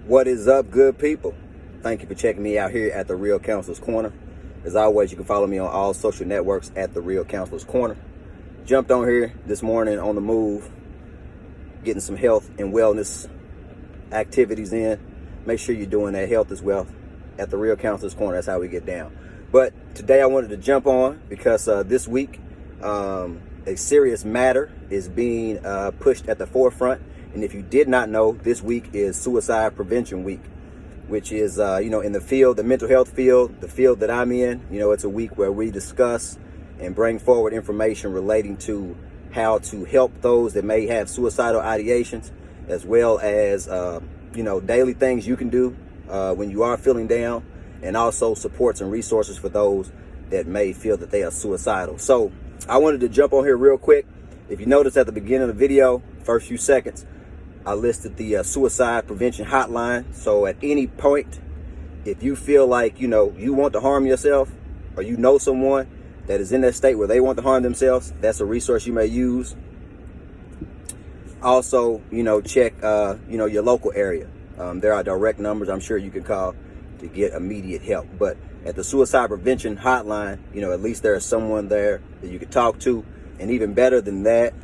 What is up, good people? Thank you for checking me out here at The Real Counselor's Corner. As always, you can follow me on all social networks at The Real Counselor's Corner. Jumped on here this morning on the move, getting some health and wellness activities in. Make sure you're doing that. Health is wealth at The Real Counselor's Corner. That's how we get down. But today I wanted to jump on because this week a serious matter is being pushed at the forefront. And if you did not know, this week is Suicide Prevention Week, which is, in the field, the mental health field, the field that I'm in. It's a week where we discuss and bring forward information relating to how to help those that may have suicidal ideations, as well as, daily things you can do when you are feeling down, and also supports and resources for those that may feel that they are suicidal. So I wanted to jump on here real quick. If you notice at the beginning of the video, first few seconds, I listed the suicide prevention hotline. So at any point, if you feel like, you want to harm yourself, or you know someone that is in that state where they want to harm themselves, that's a resource you may use. Also, check, your local area. There are direct numbers I'm sure you can call to get immediate help. But at the suicide prevention hotline, at least there is someone there that you can talk to. And even better than that,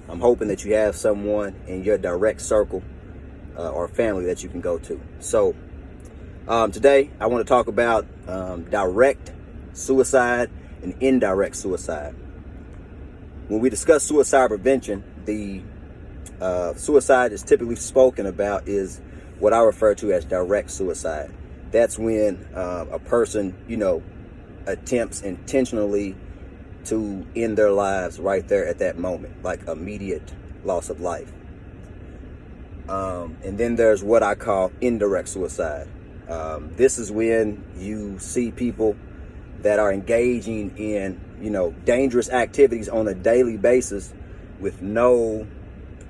I'm hoping that you have someone in your direct circle or family that you can go to. So today I want to talk about direct suicide and indirect suicide. When we discuss suicide prevention, the suicide is typically spoken about is what I refer to as direct suicide. That's when a person, attempts intentionally to end their lives right there at that moment, like immediate loss of life. And then there's what I call indirect suicide. This is when you see people that are engaging in, dangerous activities on a daily basis with no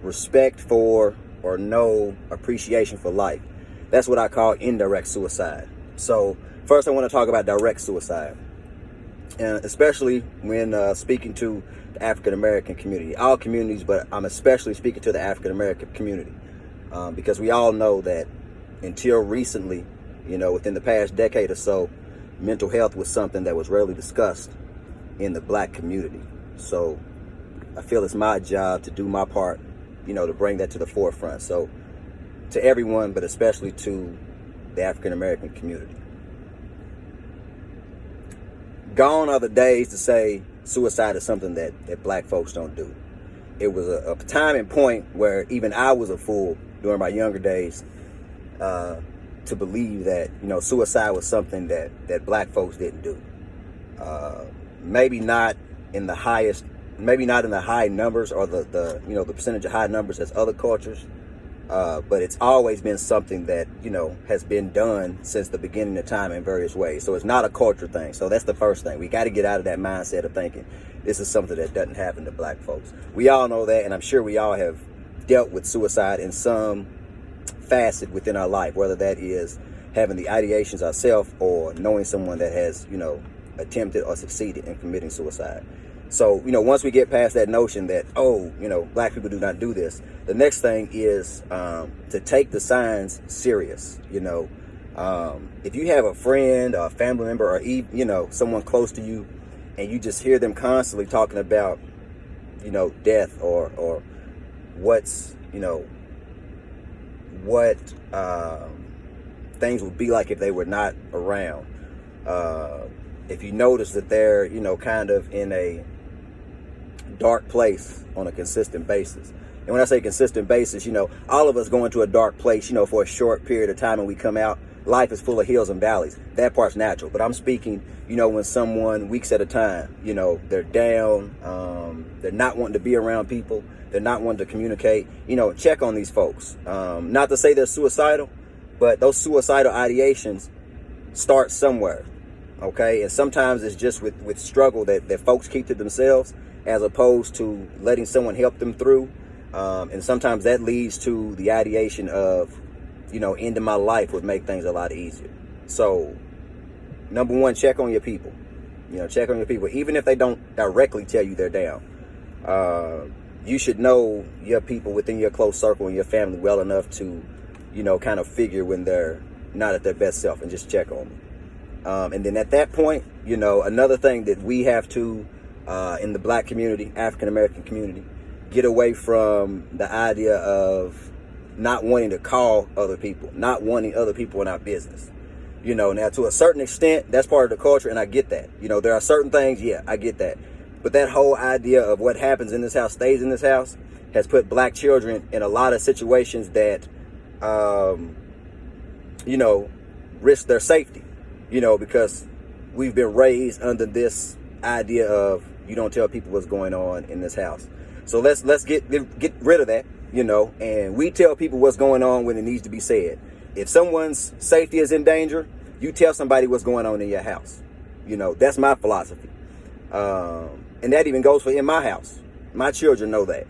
respect for or no appreciation for life. That's what I call indirect suicide. So first I want to talk about direct suicide. And especially when speaking to the African-American community, all communities, but I'm especially speaking to the African-American community, because we all know that until recently, within the past decade or so, mental health was something that was rarely discussed in the black community. So I feel it's my job to do my part, to bring that to the forefront. So to everyone, but especially to the African-American community. Gone are the days to say suicide is something that black folks don't do. It was a time and point where even I was a fool during my younger days to believe that, suicide was something that black folks didn't do. Maybe not in the highest, maybe not in the high numbers or the percentage of high numbers as other cultures. But it's always been something that, has been done since the beginning of time in various ways. So it's not a culture thing. So that's the first thing. We got to get out of that mindset of thinking this is something that doesn't happen to black folks. We all know that, and I'm sure we all have dealt with suicide in some facet within our life, whether that is having the ideations ourselves or knowing someone that has, attempted or succeeded in committing suicide. So, once we get past that notion that, black people do not do this, the next thing is to take the signs serious. If you have a friend or a family member or, someone close to you, and you just hear them constantly talking about, death or what's, what things would be like if they were not around. If you notice that they're, kind of in a dark place on a consistent basis. And when I say consistent basis, all of us go into a dark place, for a short period of time and we come out. Life is full of hills and valleys. That part's natural. But I'm speaking, when someone weeks at a time, they're down, they're not wanting to be around people, they're not wanting to communicate, check on these folks. Not to say they're suicidal, but those suicidal ideations start somewhere. Okay, and sometimes it's just with struggle that folks keep to themselves as opposed to letting someone help them through. And sometimes that leads to the ideation of, ending my life would make things a lot easier. So, number one, check on your people. Check on your people. Even if they don't directly tell you they're down, you should know your people within your close circle and your family well enough to, kind of figure when they're not at their best self, and just check on them. And then at that point, another thing that we have to, in the black community, African American community, get away from the idea of not wanting to call other people, not wanting other people in our business. Now to a certain extent, that's part of the culture, and I get that. There are certain things, yeah, I get that. But that whole idea of what happens in this house stays in this house has put black children in a lot of situations that, risk their safety, because we've been raised under this idea of you don't tell people what's going on in this house. So let's get rid of that, and we tell people what's going on when it needs to be said. If someone's safety is in danger, you tell somebody what's going on in your house. That's my philosophy. And that even goes for in my house. My children know that,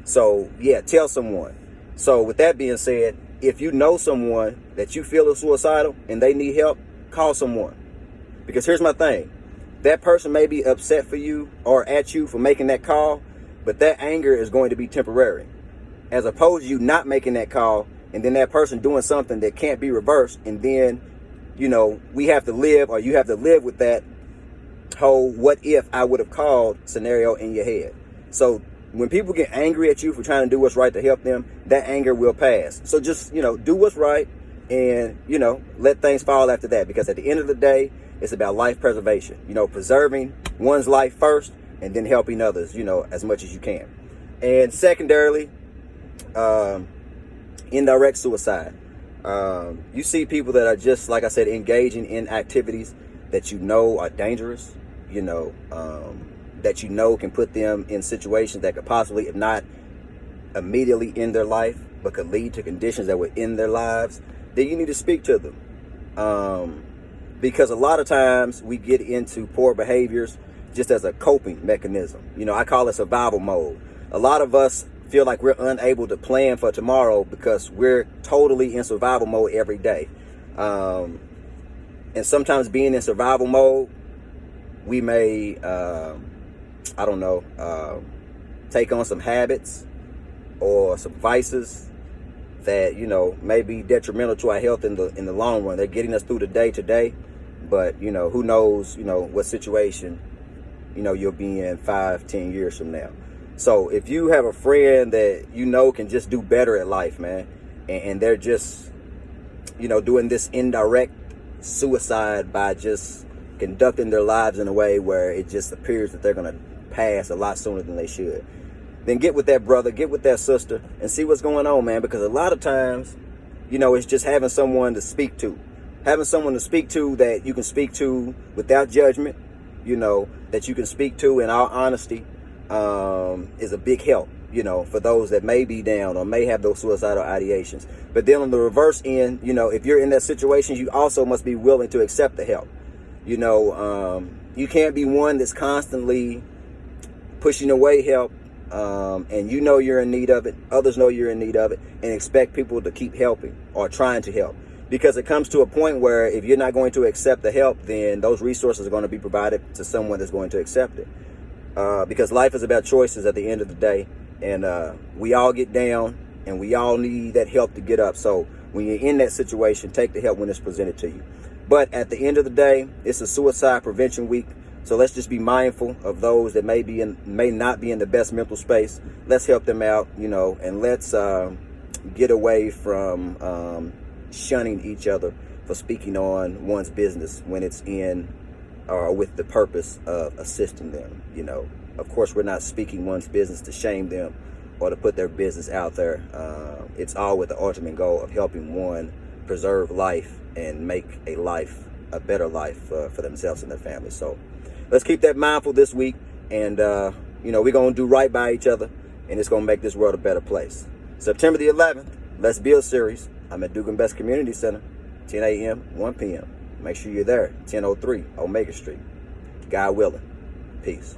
So, yeah, tell someone. So with that being said, if you know someone that you feel is suicidal and they need help, call someone. Because here's my thing. That person may be upset for you or at you for making that call, but that anger is going to be temporary. As opposed to you not making that call and then that person doing something that can't be reversed, and then, we have to live, or you have to live with that whole what if I would have called scenario in your head. So when people get angry at you for trying to do what's right to help them, that anger will pass. So just, do what's right and, let things fall after that. Because at the end of the day, it's about life preservation, preserving one's life first and then helping others, as much as you can. And secondarily, indirect suicide. You see people that are just, like I said, engaging in activities that are dangerous, that can put them in situations that could possibly, if not immediately end their life, but could lead to conditions that would end their lives, then you need to speak to them. Because a lot of times we get into poor behaviors just as a coping mechanism. I call it survival mode. A lot of us feel like we're unable to plan for tomorrow because we're totally in survival mode every day. And sometimes being in survival mode, we may, take on some habits or some vices that, may be detrimental to our health in the long run. They're getting us through the day to day, but, who knows, what situation, you'll be in 5-10 years from now. So if you have a friend that can just do better at life, man, and they're just, doing this indirect suicide by just conducting their lives in a way where it just appears that they're going to pass a lot sooner than they should, then get with that brother, get with that sister, and see what's going on, man. Because a lot of times, it's just having someone to speak to. Having someone to speak to that you can speak to without judgment, that you can speak to in all honesty, is a big help, for those that may be down or may have those suicidal ideations. But then on the reverse end, if you're in that situation, you also must be willing to accept the help. You can't be one that's constantly pushing away help, and you're in need of it, others know you're in need of it, and expect people to keep helping or trying to help. Because it comes to a point where if you're not going to accept the help, then those resources are going to be provided to someone that's going to accept it. Because life is about choices at the end of the day, and we all get down and we all need that help to get up. So when you're in that situation, take the help when it's presented to you. But at the end of the day, it's a suicide prevention week. So let's just be mindful of those that may not be in the best mental space. Let's help them out, and let's get away from shunning each other for speaking on one's business when it's in or with the purpose of assisting them. Of course, we're not speaking one's business to shame them or to put their business out there. It's all with the ultimate goal of helping one preserve life and make a better life for themselves and their family. So let's keep that mindful this week, and we're going to do right by each other, and it's going to make this world a better place. September the 11th, Let's Build series. I'm at Dugan Best Community Center, 10 a.m., 1 p.m. Make sure you're there, 1003 Omega Street. God willing. Peace.